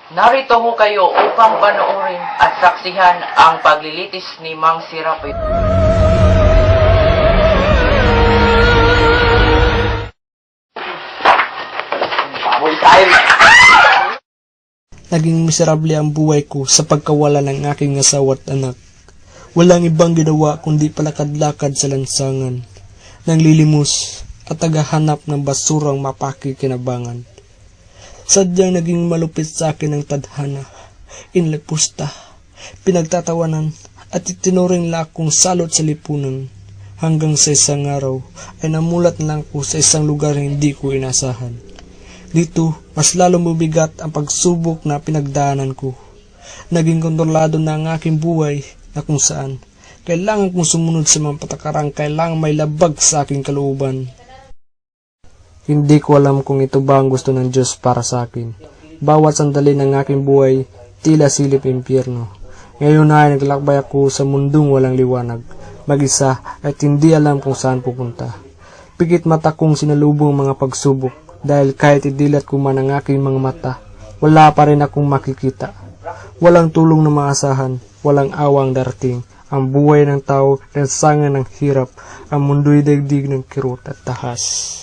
Narito ho kayo upang panoorin at saksihan ang paglilitis ni Mang Serapio. Naging miserable ang buhay ko sa pagkawala ng aking asawa at anak. Walang ibang ginawa kundi palakad-lakad sa lansangan, nanglilimos at tagahanap ng basurang mapakikinabangan. Sadyang naging malupit sa akin ang tadhana, inlepusta, pinagtatawanan at itinuring lang akong salot sa lipunan. Hanggang sa isang araw ay namulat lang ako sa isang lugar na hindi ko inasahan. Dito, mas lalo mabigat ang pagsubok na pinagdaanan ko. Naging kontrolado na ang aking buhay na kung saan kailangan kong sumunod sa mga patakarang kailangan may labag sa aking kalooban. Hindi ko alam kung ito ba ang gusto ng Diyos para sa akin. Bawat sandali ng aking buhay, tila silip impyerno. Ngayon ay naglalakbay ako sa mundong walang liwanag, mag-isa at hindi alam kung saan pupunta. Pikit mata kong sinalubong mga pagsubok, dahil kahit idilat ko man ang aking mga mata, wala pa rin akong makikita. Walang tulong na maasahan, walang awang darating. Ang buhay ng tao, lansangan ng hirap, ang mundo'y daigdig ng kirot at tahas.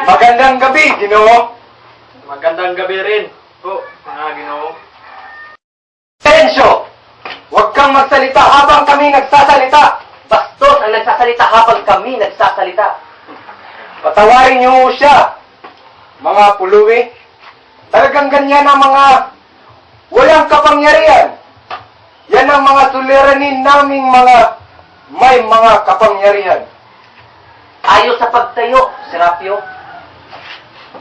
Magandang gabi, Ginoo. Magandang gabi rin po, mga Ginoo. Tensyo! Huwag kang magsalita habang kami nagsasalita. Bastos ang nagsasalita habang kami nagsasalita. Patawarin niyo siya, mga puluwi. Talagang ganyan ang mga walang kapangyarihan. Yan ang mga suliranin naming mga may mga kapangyarihan. Ayos sa pagtayo, Serapio.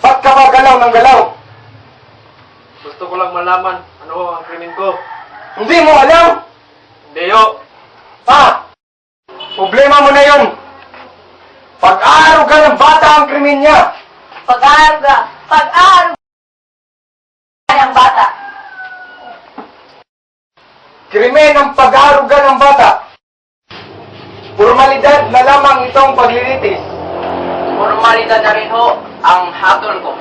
Ba't ka ba galaw ng galaw? Gusto ko lang malaman ano ang krimen ko. Hindi mo alam? Hindi yo. Problema mo na yun. Pag-aaruga ng bata ang krimen niya. Pag-aaruga ng bata. Krimen ang pag-aaruga ng bata. Formalidad na lamang itong paglilitis. Formalidad na rin ho ang hatol ko.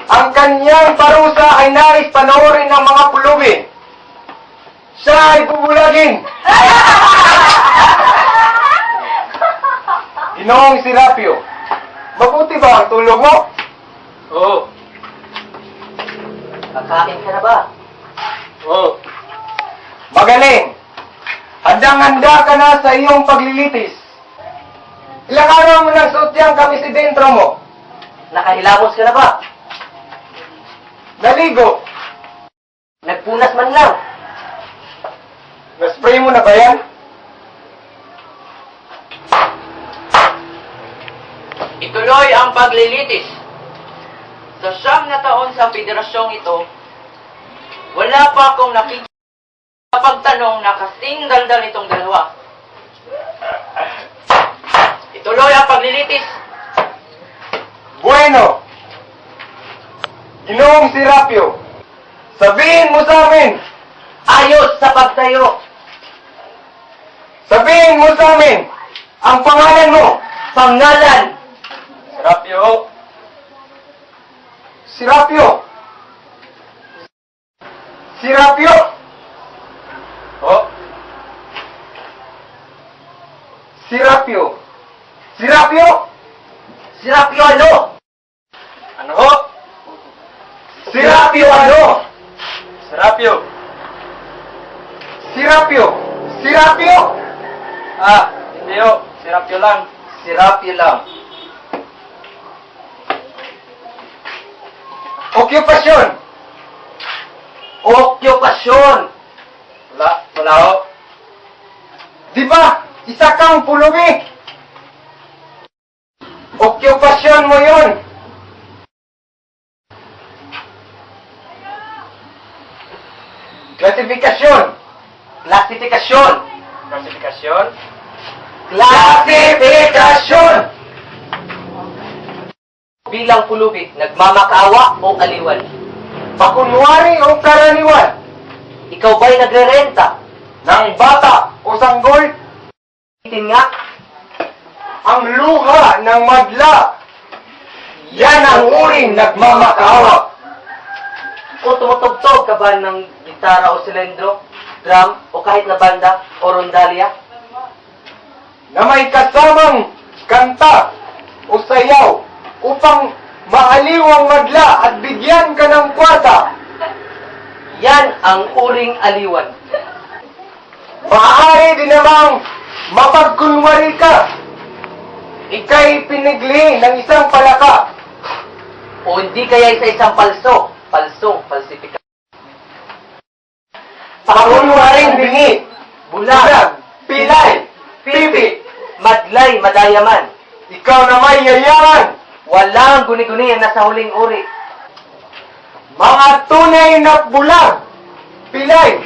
Ang kanyang parusa ay nais panoorin ng mga pulubi. Siya ay bubulagin. Ginoong Serapio, mabuti ba ang tulog mo? Oo. Kakain ka na ba? Oo. Magaling. Handang-handa ka na sa iyong paglilitis. Ilang araw mo nang suotyang kami si dentro mo? Nakahilamos ka na ba? Naligo. Nagpunas man lang. Na-spray mo na ba yan? Ituloy ang paglilitis. Sa 9 na taon sa federasyong ito, wala pa akong nakikita sa pagtanong na kasing daldal itong dalawa. Ituloy ang paglilitis. Bueno, Ginoong Serapio, sabihin mo sa amin, Ayos sa pagtayo. sabihin mo sa amin, ang pangalan mo. Pangalan. Serapio. Serapio. Serapio. Oh. Serapio. Serapio. Serapio ano? Ano ho? Serapio ano? Serapio. Serapio. Serapio. Ah, hindi ho. Serapio lang. Serapio lang. Okupasyon. Okupasyon. Wala ho. Di ba? Isa kang pulubi. Okupasyon mo yun. Klasifikasyon. Klasifikasyon. Klasifikasyon. Klasifikasyon. Bilang pulubi, nagmamakaawa o aliwan? Pakunwari o karaniwan. Ikaw ba'y nagrerenta? Ng bata o sanggol. Itin nga. Ang luha ng madla. Yan ang uring nagmamakaawa. O tumutugtog ka ba ng gitara o silindro, drum, o kahit na banda o rondalya? Na may kasamang kanta o sayaw upang maaliw ang madla at bigyan ka ng kwarta. Yan ang uring aliwan. Maaari din namang mapagkunwari ka. Ika'y pinigli ng isang palaka. O hindi kaya isa-isang palso, palsong falsifikasyon. Pakunwaring bingi, Bulag, pilay, pipi. madlay, madayaman. Ikaw na may yayaman. Walang guni-guni ang nasa huling uri. Mga tunay na bulag, pilay,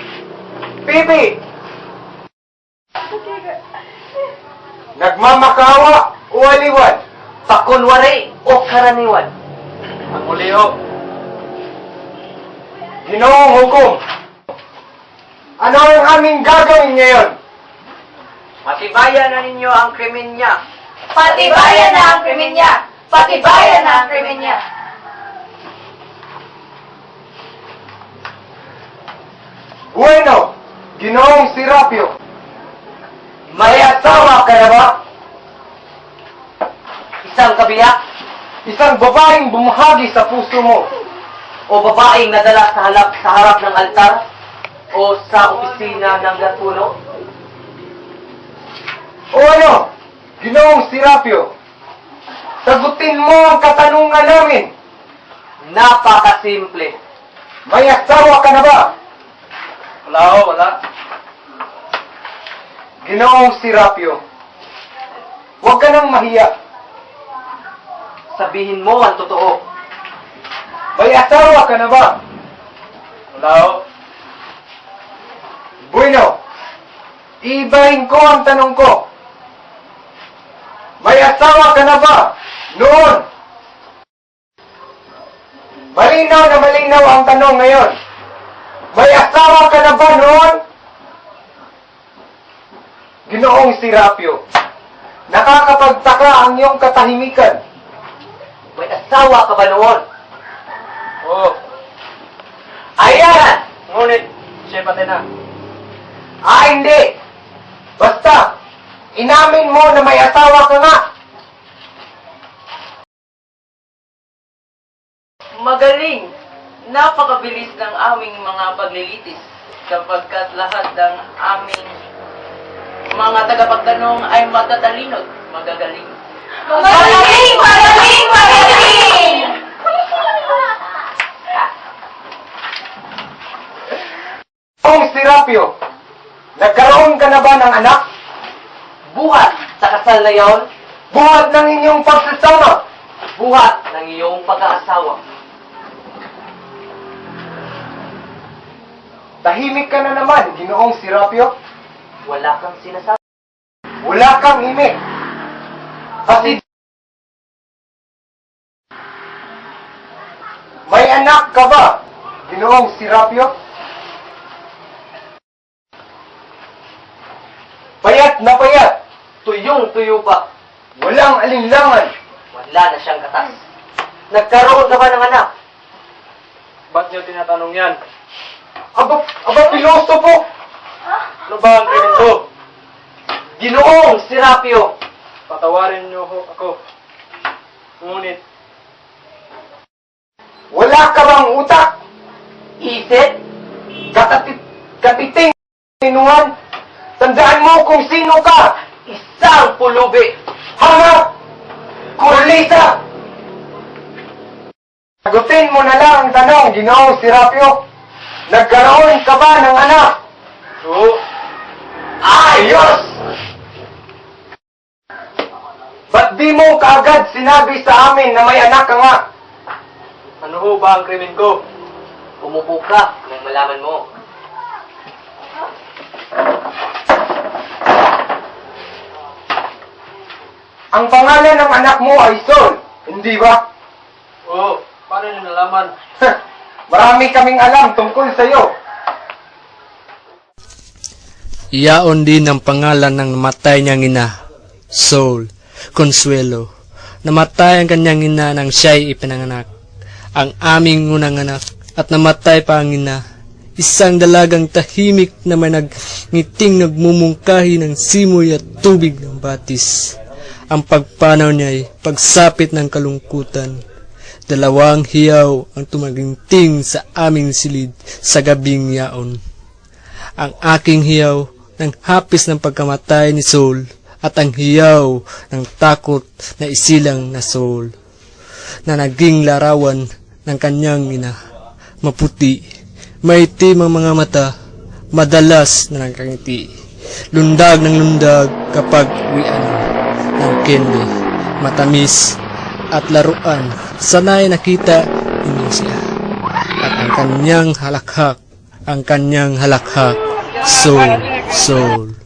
pipi. Nagmamakawa o aliwan. Pakunwari o karaniwan. Ang muli ho. Ginoong hukom. Ano ang aming gagawin ngayon? Patibayan na ninyo ang krimen niya. Patibayan na ang krimen niya! Patibayan na ang krimen niya! Bueno, Ginoong Serapio. May asawa ka na ba? Isang kabiyak Isang babaeng bumahagi sa puso mo. o babaeng nadala sa harap ng altar o sa opisina ng gatuno. O ano? Ginoong Serapio. Sagutin mo ang katanungan namin. Napakasimple. May asawa ka na ba? Wala ho, wala. Ginoong Serapio. Huwag ka nang mahiya. Sabihin mo ang totoo. May asawa ka na ba? Wala ho. Bueno, ibahin ko ang tanong ko. May asawa ka na ba? Noon. Malinaw na malinaw ang tanong ngayon. May asawa ka na ba noon? Ginoong Serapio, nakakapagtaka ang iyong katahimikan. May asawa ka ba noon? Oo. Ayan! Ngunit, siya pati na. Hindi! Basta, inamin mo na may asawa ka nga. Magaling! Napakabilis ng aming mga paglilitis sapagkat lahat ng aming mga tagapagtanong ay matatalino't magagaling. Magaling! Magaling! Magaling! Ginoong Serapio, nagkaroon ka na ba ng anak? Buhat sa kasal na yaon, Buhat ng inyong pagsasama. buhat ng iyong pag-aasawa. Tahimik ka na naman, Ginoong Serapio. Wala kang sinasabi. Wala kang imik. Asid. May anak ka ba, Ginoong Serapio? Payat na payat, Tuyong-tuyo pa. walang alinlangan. Wala na siyang katas. Nagkaroon ka ba ng anak? Ba't niyo tinatanong yan? Aba, pilosopo! Ano ba ang krimen ko? Ginoong Serapio! Patawarin niyo ako. Ngunit, Wala ka bang utak? Isip? Katiting minuan? Tandaan mo kung sino ka! Isang pulubi! Hanap! Kulita! Sagutin mo na lang ang tanong, Ginoong Serapio. Nagkaroon ka ba ng anak? oo, Ayos! Ba't di mo kaagad sinabi sa amin na may anak ka nga? ano ho ba ang krimen ko? Umupo ka nang malaman mo. Ang pangalan ng anak mo ay Sol, hindi ba? Oo, paano niyo nalaman? Marami kaming alam tungkol sa iyo. Iyaon din ang pangalan ng namatay niyang ina, Soul, Consuelo. Namatay ang kanyang ina nang siya'y ipinanganak. Ang aming unang anak at namatay pa ang ina. Isang dalagang tahimik na may nagniting nagmumungkahi ng simoy at tubig ng batis. Ang pagpanaw niya ay pagsapit ng kalungkutan. Dalawang hiyaw ang tumaginting sa aming silid sa gabing yaon. Ang aking hiyaw ng hapis ng pagkamatay ni Soul at ang hiyaw ng takot na isilang na Soul na naging larawan ng kanyang ina. Maputi, maitim ang mga mata, madalas na nakangiti. Lundag ng lundag kapag uwian ng candy, matamis at laruan. Sanay nakita ninyo siya. At ang kanyang halakhak, Soul.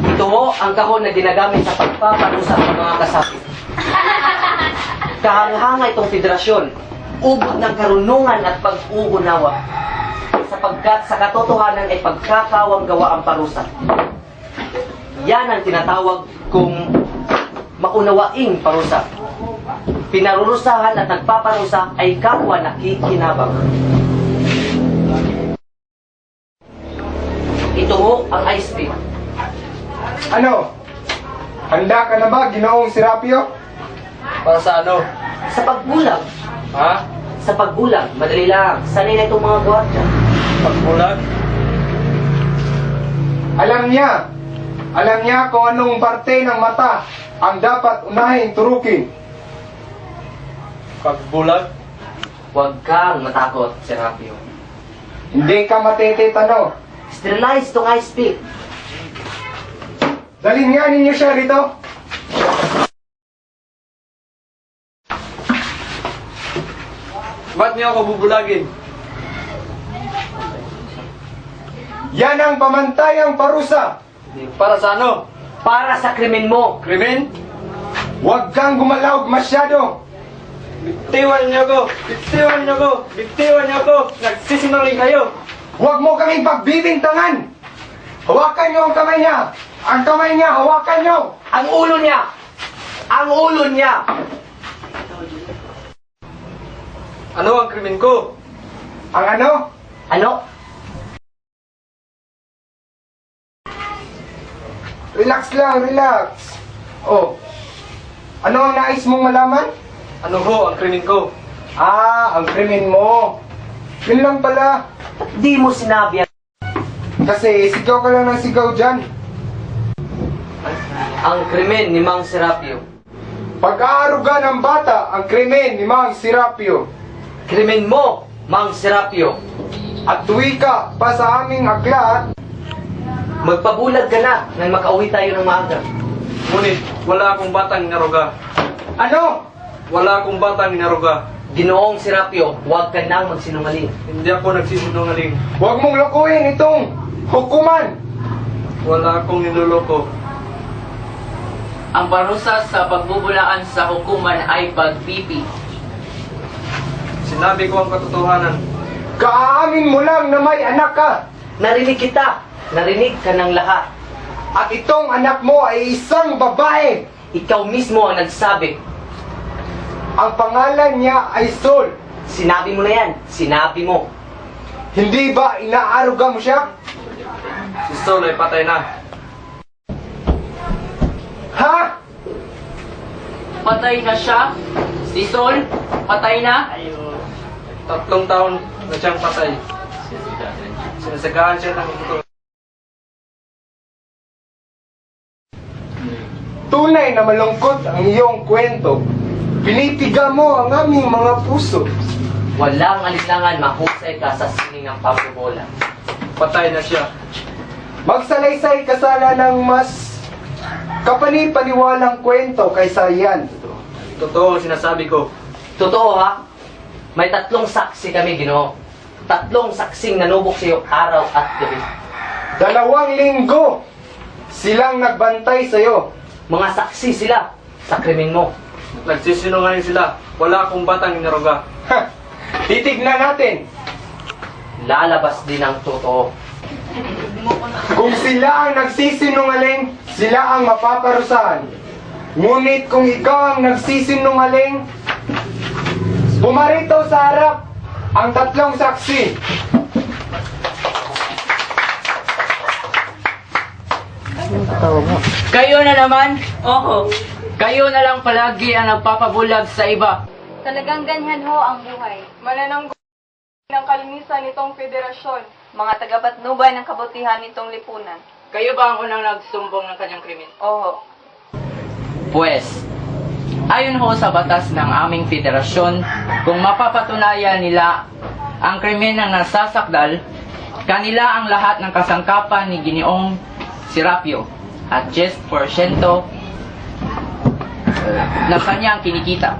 Ito ho ang kahon na ginagamit sa pagpaparusa ng mga kasapi. Kahanga itong federasyon, ubod ng karunungan at pag-uunawa, sapagkat sa katotohanan ay pagkakawang gawa ang parusa. Yan ang tinatawag kong maunawaing parusa. Pinarurusahan at nagpaparusa ay kapwa nakikinabang. Ito ho ang ice pick. Ano? Handa ka na ba, Ginoong Serapio? Para sa ano? Sa pagbulag, Ha? sa pagbulag, madali lang. Sanay na itong mga gwardiya. Pagbulag? Alam niya kung anong parte ng mata ang dapat unahin turukin. Pagbulag? Huwag kang matakot, Serapio. Hindi ka matititano. Sterilize itong ice pick. Dalhin nga ninyo siya rito. Ba't niyo ako bubulagin? Yan ang pamantayang parusa. Para sa ano? Para sa krimen mo. Krimen? Huwag kang gumalaw masyado. Bitiwan niyo ako! Bitiwan niyo ako! Bitiwan niyo ako! Nagsisinungaling kayo! Huwag mo kaming pagbibintangan. Hawakan niyo ang kamay niya. Ang kamay niya, hawakan niyo. Ang ulo niya! Ang ulo niya! Ano ang krimen ko? Ang ano? Ano? Relax lang, relax. Oh. Ano ang nais mong malaman? Ano ho ang krimen ko? Ang krimen mo. Yun lang pala. Di mo sinabi ang... Kasi sigaw ka lang ng sigaw dyan. Ang krimen ni Mang Serapio. Pag-aaruga ng bata ang krimen ni Mang Serapio. Krimen mo, Mang Serapio. At tuwi ka pa sa aming aklat. Magpabulag ka na nang makauwi tayo ng maaga. Ngunit, wala akong batang naruga. Ano? Wala akong batang naruga. Ginoong Serapio, huwag ka nang magsinungaling. Hindi ako nagsisinungaling. Huwag mong lokohin itong hukuman. Wala akong niloloko. Ang parusa sa pagbubulaan sa hukuman ay pagpipi. Sinabi ko ang katotohanan. Kaamin mo lang na may anak ka. Narinig kita. Narinig ka ng lahat. At itong anak mo ay isang babae. Ikaw mismo ang nagsabi. Ang pangalan niya ay Sol. Sinabi mo na yan. Sinabi mo. Hindi ba inaaruga mo siya? Si Sol ay patay na. Ha? Patay na siya? Si Sol? Patay na? 3 taon na siyang patay. Sinasagaan siya ng ito. Tunay na malungkot ang iyong kwento. Pinipiga mo ang aming mga puso. Walang alinlangan mahusay ka sa sining ng pagbobola. Patay na siya. Magsalaysay ka sana ng mas kapani-paniwalang kwento kaysa yan. Totoo ang sinasabi ko. Totoo ha? May 3 saksi kami, Ginoo. 3 saksing nanubok sa iyo araw at gabi. 2 linggo silang nagbantay sa'yo. Mga saksi sila sa krimen mo. Nagsisinungaling sila. Wala akong batang inaruga. Ha! Titignan natin Lalabas din ang totoo. kung sila ang nagsisinungaling, sila ang mapaparusahan. Ngunit kung ikaw ang nagsisinungaling, pumarito sa harap ang 3 saksi. Kayo na naman? Oo. Kayo na lang palagi ang nagpapabulag sa iba. Talagang ganyan ho ang buhay. Manananggo ng kalinisan nitong federasyon, mga tagapatnubay ng kabutihan nitong lipunan. Kayo ba ang unang nagsumbong ng kanyang krimen? Oho. Pues, ayon ho sa batas ng aming federasyon, kung mapapatunayan nila ang krimen ng nasasakdal, kanila ang lahat ng kasangkapan ni Ginoong Serapio at 10% na kanyang kinikita.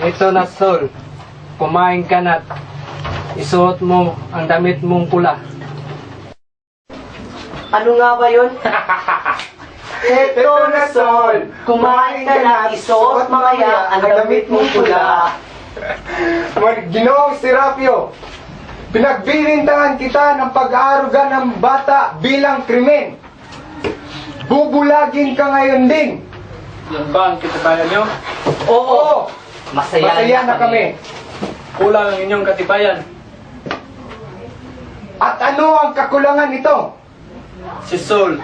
Ito na, Sol. Kumain ka na. Isuot mo ang damit mong pula. Ano nga ba yun? Ito na, Sol. Kumain ka na, isuot mamaya ang damit mong pula. Ginoong Serapio, pinagbirintangan kita ng pag-aaruga ng bata bilang krimen. Bubulagin ka ngayon din. Yan ba ang katibayan nyo? Oo, masaya na kami. Kulang ang inyong katibayan. At ano ang kakulangan nito? Si Sol,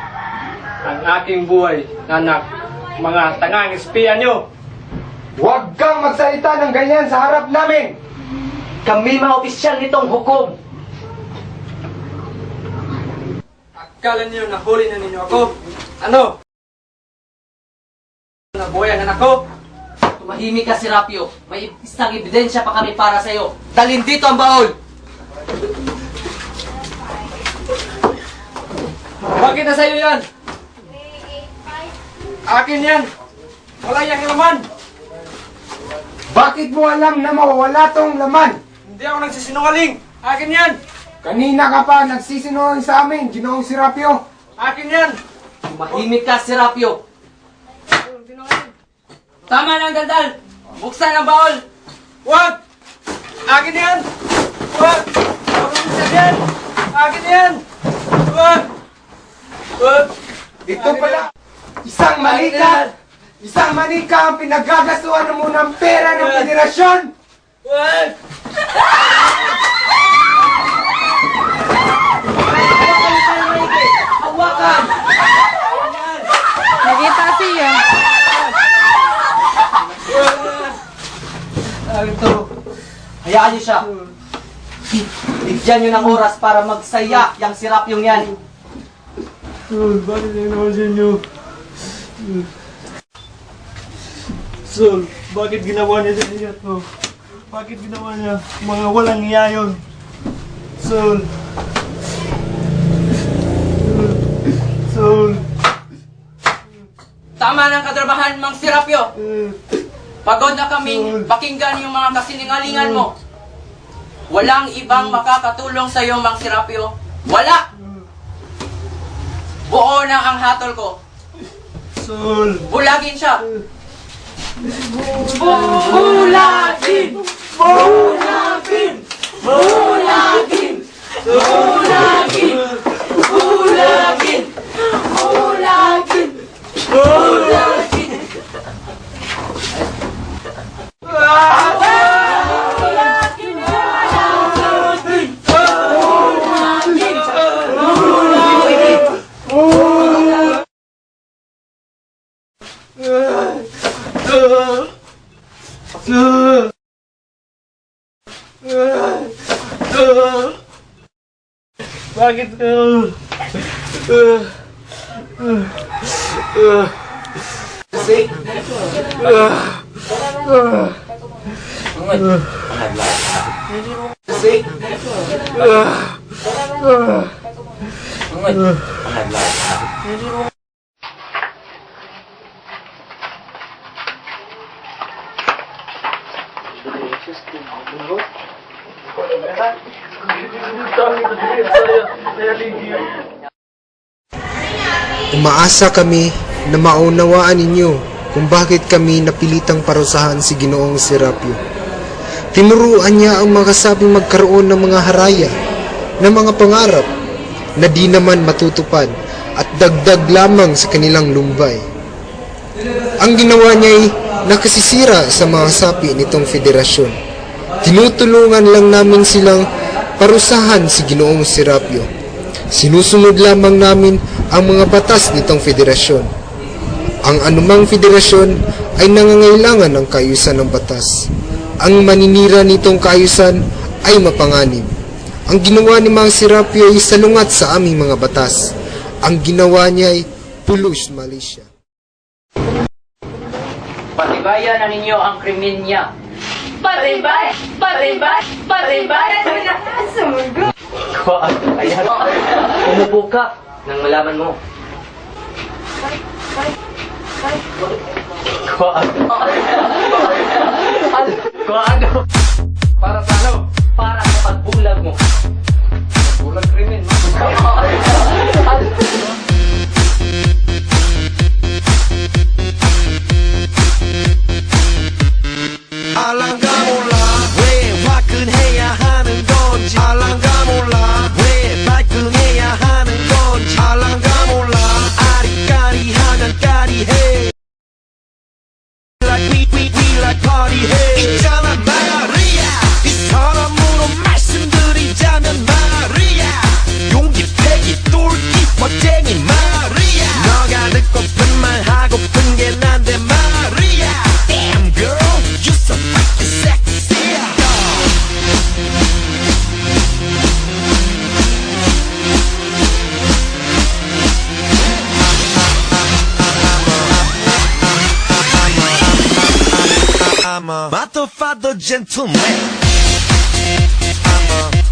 ang aking buhay, anak, mga tangang espiya nyo. Huwag kang magsalita ng ganyan sa harap namin. Kami mga opisyal nitong hukom. Akala niyo nahuli na ninyo ako? Ano? Nabuhay ang anak ko. Tumahimik ka, Serapio. May isang ebidensya pa kami para sa'yo. Dalhin dito ang baol! Bakit na sa'yo yan? Akin yan. Wala yang laman. Bakit mo alam na mawawala tong laman? Hindi ako nagsisinungaling. Akin yan. Kanina ka pa nagsisinungaling sa amin, Ginoong Serapio. Akin yan. Tumahimik ka, Serapio. Tama na ang daldal! Buksan ang baol! Wag! Akin yan. Wag! Huwag mo buksan yan. Akin yan. Wag! Wag! Ito pala, isang manika! Isang manika ang pinagagasuhan mo ng pera ng federasyon! Wag! Hawakan! Nakita siya. Hayaan niyo siya. Bigyan niyo ng oras para magsaya yung Serapyong yan. Bakit yung naman sa inyo? Sol, bakit ginawa niya sa inyo to? Bakit ginawa niya? Mga walang iya yun. Sol. Sol. Tama ng katrabahan, Mang Serapio! Pagod na kaming pakinggan yung mga kasiningalingan mo. Walang ibang makakatulong sa iyo, Mang Serapio. Wala! Buo na ang hatol ko. Sol. Bulagin siya. Bulagin! Bulagin! Bulagin! Bulagin! Bulagin! Bulagin! Bulagin! Bakit? Umaasa kami na maunawaan ninyo kung bakit kami napilitang parusahan si Ginoong Serapio. Tinuruan niya ang mga kasabing magkaroon ng mga haraya, ng mga pangarap na di naman matutupad at dagdag lamang sa kanilang lumbay. Ang ginawa niya ay nakasisira sa mga sapi nitong federasyon. Tinutulungan lang namin silang parusahan si Ginoong Serapio. Sinusunod lamang namin ang mga batas nitong federasyon. Ang anumang federasyon ay nangangailangan ng kaayusan ng batas. Ang maninira nitong kaayusan ay mapanganib. Ang ginawa ni Mang Serapio ay salungat sa aming mga batas. Ang ginawa niya ay pulos Malaysia. Patibayan na ninyo ang krimen niya. Patibay! Patibay! Patibay! Sumugot! Ayan. Umupo ka nang malaman mo. Ano? Para sa ano? Para sa pagbulag mo. Bulag krimen. 알랑가 몰라 왜 화끈해야 하는 건지 알랑가 몰라 왜 발끈해야 하는 건지 알랑가 몰라 아리까리하면 까리해 Like me I'm a motherfucker gentleman. I'm a